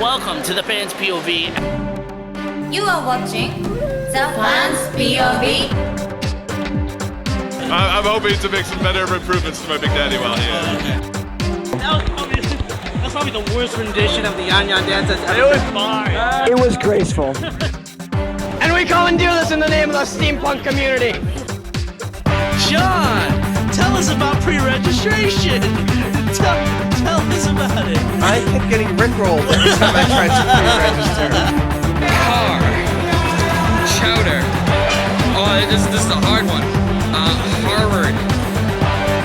Welcome to the Fans POV. You are watching the Fans POV. I'm hoping to make some better improvements to my Big Daddy while here. That's probably the worst rendition of the Yan Yan dance that's ever. It was fine. It was graceful. And we commandeer this in the name of the steampunk community. John, tell us about pre-registration. Tell us about it. I kept getting rickrolled every time I tried to pre-register. Car. Chowder. Oh, this is a hard one. Harvard.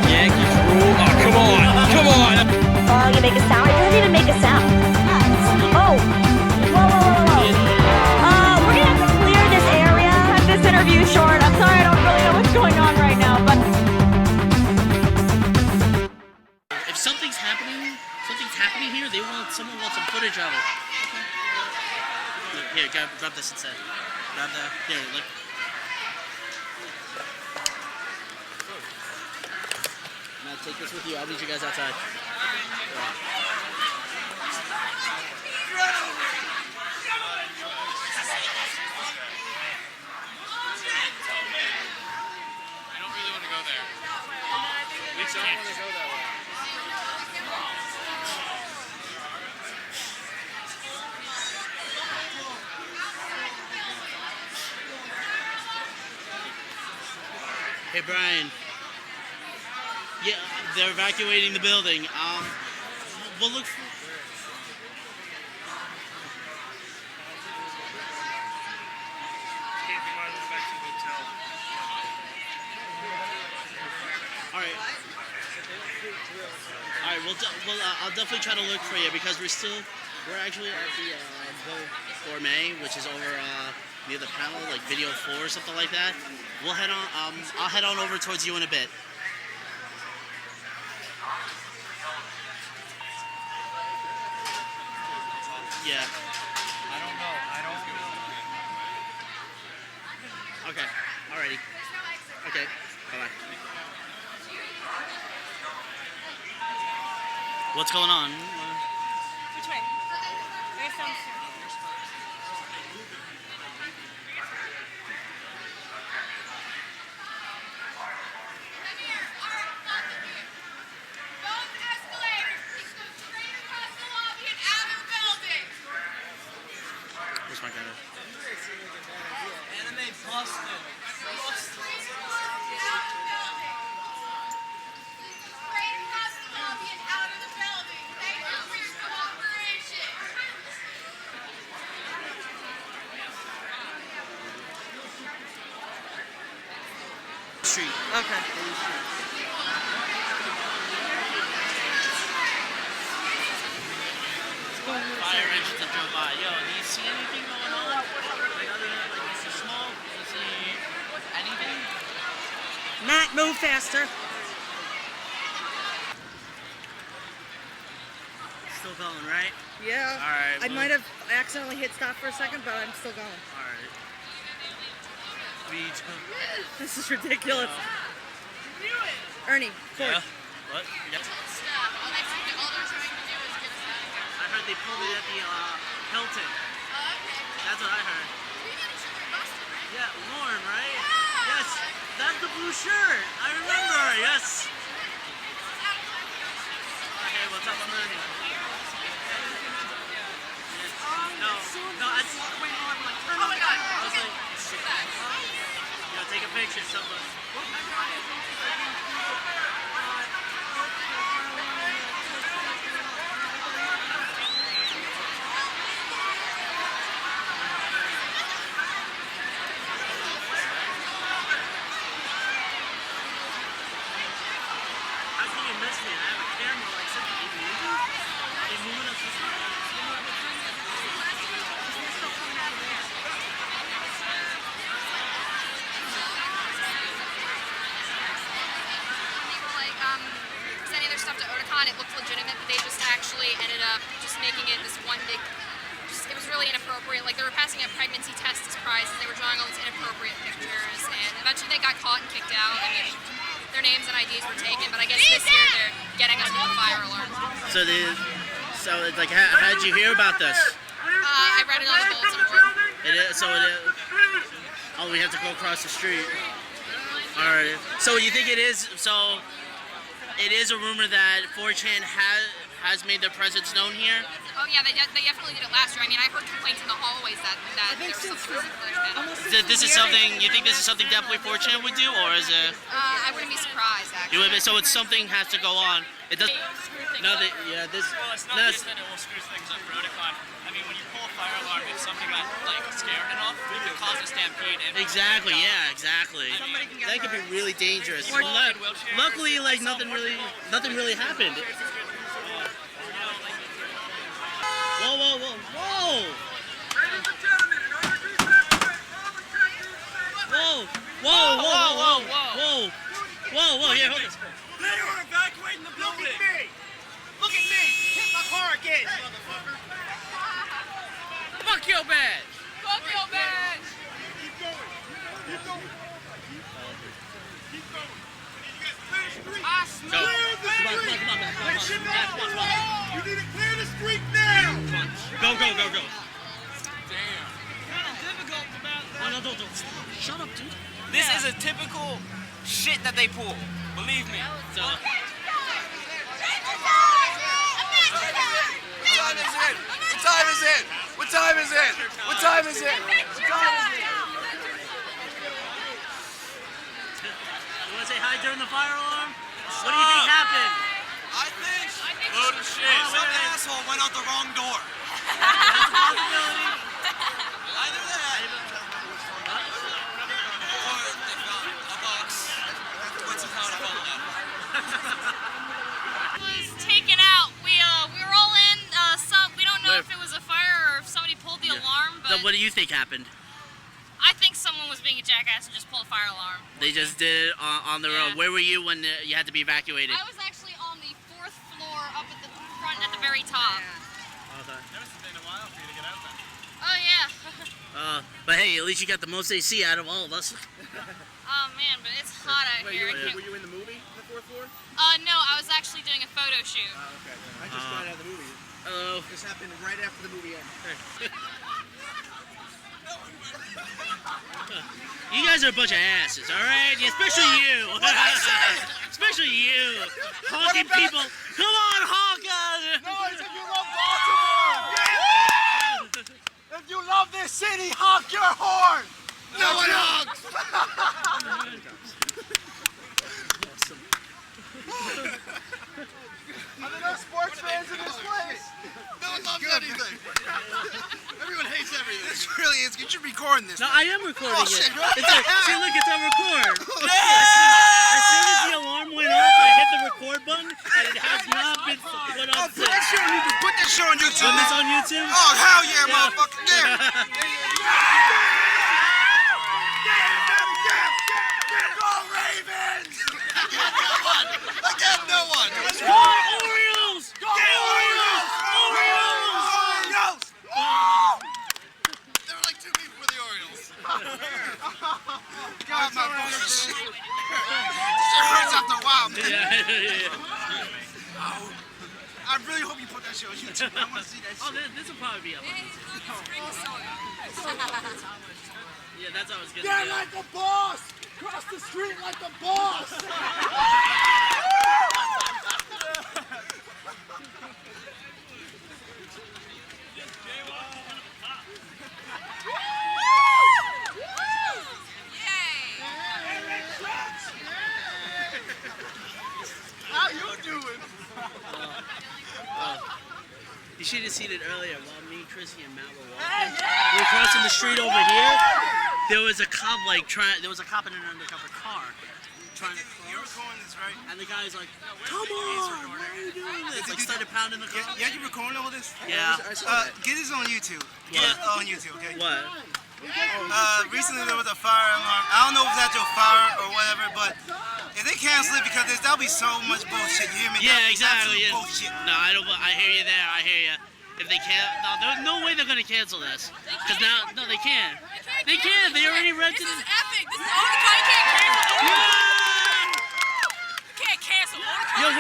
Yankees rule. Oh, come on. Oh, you make a sound? It doesn't even make a sound. Oh. Whoa. We're gonna have to clear this area. Cut this interview short. I'm sorry, I don't really know what's going on right now, but If something's happening here, someone wants some footage of it. Okay. Here, grab this instead. Here, look. Now take this with you. I'll meet you guys outside. I don't really want to go there. We don't want to go that way. Hey, Brian. Yeah, they're evacuating the building. We'll look for... Alright, I'll definitely try to look for you because we're actually at the Gourmet, which is over near the panel, like video 4 or something like that. We'll head on. I'll head on over towards you in a bit. Yeah. I don't know. Okay. Alrighty. Okay. Bye-bye. What's going on? which way? There's some. Where's my guy? Anime busted. Street. Okay. Fire engine that drove by. Yo, do you see anything going on? Like other than like the smoke? Do you see anything? Matt, move faster. Still going, right? Yeah. All right. I might have accidentally hit stop for a second, but I'm still going. All right. This is ridiculous. Ernie, forward. Yeah. What? Yep. I heard they pulled it at the Hilton. That's what I heard. Yeah, Lauren, right? Yes. That's the blue shirt. I remember. Yes. Okay, what's up? I'm Ernie. No, I just walked away and I'm like, turn on the guy. I was like, take a picture, someone. How can you miss me? I have a camera like something. Are you moving us this way? Presenting their stuff to Otakon, it looked legitimate, but they just actually ended up just making it this one big, it was really inappropriate. Like they were passing out pregnancy tests as prizes, they were drawing all these inappropriate pictures, and eventually they got caught and kicked out. I mean, their names and IDs were taken, but I guess this year they're getting us with a fire alarm. So So it's like, how did you hear about this? I read it on the bulletin board. It is, so it is. Oh, we have to go across the street. All right. So you think it is? So it is a rumor that 4chan has made their presence known here. Oh yeah, they definitely did it last year. I mean, I heard complaints in the hallways that there was some sort of glitch. This is something you think this is something definitely 4chan would do, or is it? I wouldn't be surprised actually. So it's something has to go on. It does. No, yeah, this. Well, it's not No, just that it will screw things up for Otakon. I mean, when you pull a fire alarm, if somebody got like scared enough, it could cause a stampede. And exactly. Yeah. Exactly. That could be really dangerous. Luckily, like nothing really happened. Whoa, whoa, whoa, whoa! Whoa, whoa, whoa, whoa, whoa, whoa, whoa, yeah, hold on. They are evacuating the building. Look at me! Look at me! Hit my car again, motherfucker! Fuck your badge! Fuck your badge! Keep going! Keep going! Keep going! I Go. Come on, come on, come on, come on. You need to clear the street now! Go, go, go, go. Damn. Oh, no, don't. Shut up, dude. This is a typical shit that they pull. Believe me. So, What time is it? What time is it? What time is it? What time is it? What time is it? you want to say hi during the fire alarm? What do you think happened? I think Load of shit. some asshole went out the wrong door. Possibility. Either that, or they found a box with some powder bubble in it. was taken out. We were all in. We don't know if it was a fire or if somebody pulled the alarm, So but what do you think happened? I think someone was being a jackass and just pulled a fire alarm. They just did it on their own. Yeah. Where were you when you had to be evacuated? I was actually on the 4th floor, up at the front, at the very top. Okay. That must have been a while for you to get out there. Oh yeah. But hey, at least you got the most AC out of all of us. Oh man, but it's hot out here. I can't. Were you in the movie, the 4th floor? No, I was actually doing a photo shoot. Okay. I just got out of the movie. Oh. This happened right after the movie ended. You guys are a bunch of asses, all right? Especially you. Especially you. Honking people. Come on, honk! No, it's if you love Baltimore! Yeah! If you love this city, honk your horn! No one honks! Are there no sports fans in this place? No one loves anything. Everyone hates everything. This really is. You should be recording this. No, I am recording Oh, it. shit, really? See, look, it's on record. As soon as the alarm went off, I hit the record button, and it has not been put on Put that shit on YouTube. Put that shit on YouTube. Is this on YouTube? Oh, hell yeah, motherfucker. Yeah. Go Ravens! I got no one. Go Orioles! Go Orioles! Orioles! There were like 2 people for the Orioles. God, my fucking shit. Shit hurts after a while, man. Yeah. I really hope you put that shit on YouTube. I want to see that shit. Oh, this will probably be up on YouTube. Yeah, that's what I was gonna They're do. like a boss! Cross the street like a boss! How you doing? You should have seen it earlier while me, Chrissy, and Matt were walking. We were crossing the street over here. There was a cop there was a cop in an undercover car trying to You're cross. recording this, right? And the guy's like, "Come on, why are you doing this?" Like started pounding the car. Yeah, you recording all this? Yeah. Get this on YouTube. Get What? it on YouTube, okay? What? Recently there was a fire alarm. I don't know if it's actual fire or whatever, but if they cancel it, because that'll be so much bullshit. You hear me? Yeah, That'll be exactly. absolute bullshit. No, I don't. I hear you there. I hear you. If they can't, there's no way they're gonna cancel this. Cause now, no, they can't. They can't. They already rented it. epic. This is Otakon. You can't cancel. Yeah! You can't cancel. Yo,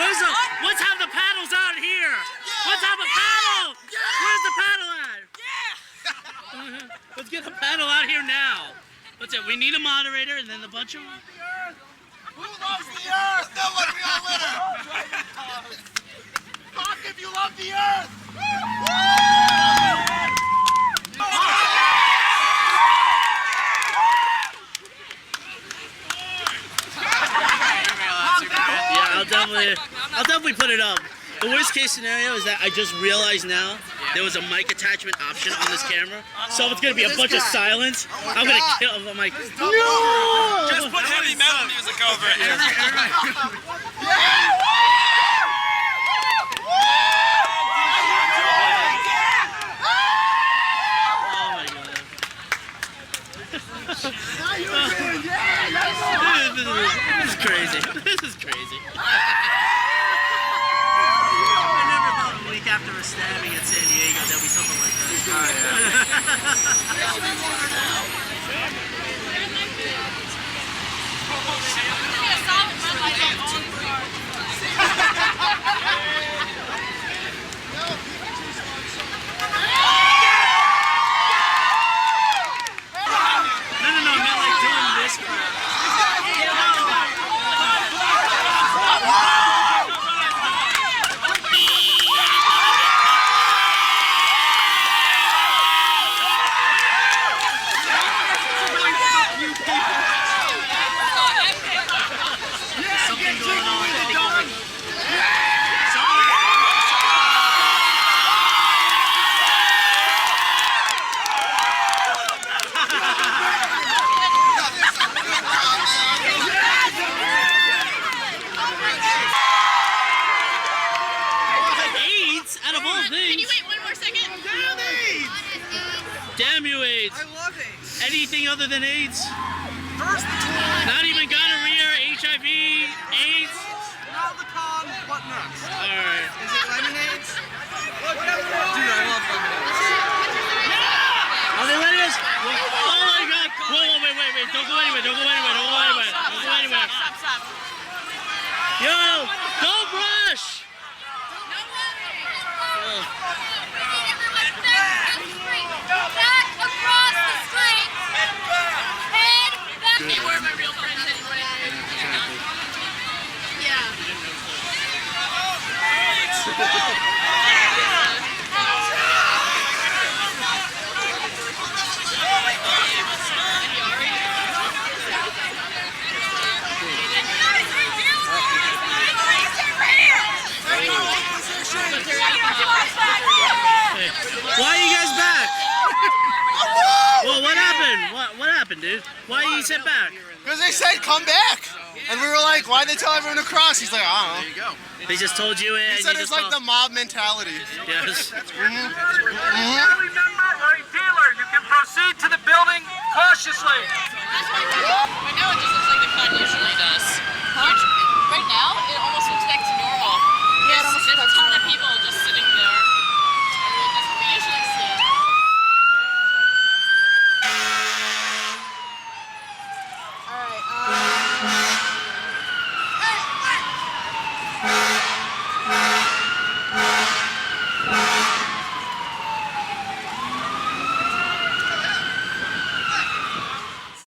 what's have the paddles out here? Yeah, Let's have a paddle! Where's the paddle at? Let's get the paddle out here now. What's it? We need a moderator and then a bunch of... Who loves the earth? Nobody, we all litter. Talk if you love the earth. Yeah, I'll definitely put it up. The worst case scenario is that I just realized now there was a mic attachment option on this camera, so it's gonna be a bunch of silence. I'm gonna kill. I'm like, no! Just put heavy metal music over it. Oh my god. This is crazy. This is crazy. A week after a stabbing at San Diego, there'll be something like that. No, I meant like doing this crap. Something going on. AIDS? Out of all things. Can you wait one more second? Damn you, AIDS. I love AIDS. Anything other than AIDS? First the toy, Not even gonorrhea, HIV, AIDS? now the con, what next? Alright. Is it lemonades? Dude, I love lemonades. Are they letting us? Oh my god. Whoa, wait. Don't go anywhere. Don't go anywhere. Stop. Yo, don't rush. Back across the street. Head back. They were my real friends anyway. Yeah. Why are you guys back? Well, what happened? What happened, dude? Why are you sent back? Because they said come back. And we were like, why'd they tell everyone to cross? He's like, I don't know. There you go. They just told you it. He said it's like the mob mentality. Yes. Remember, we're a dealer. You can proceed to the building cautiously.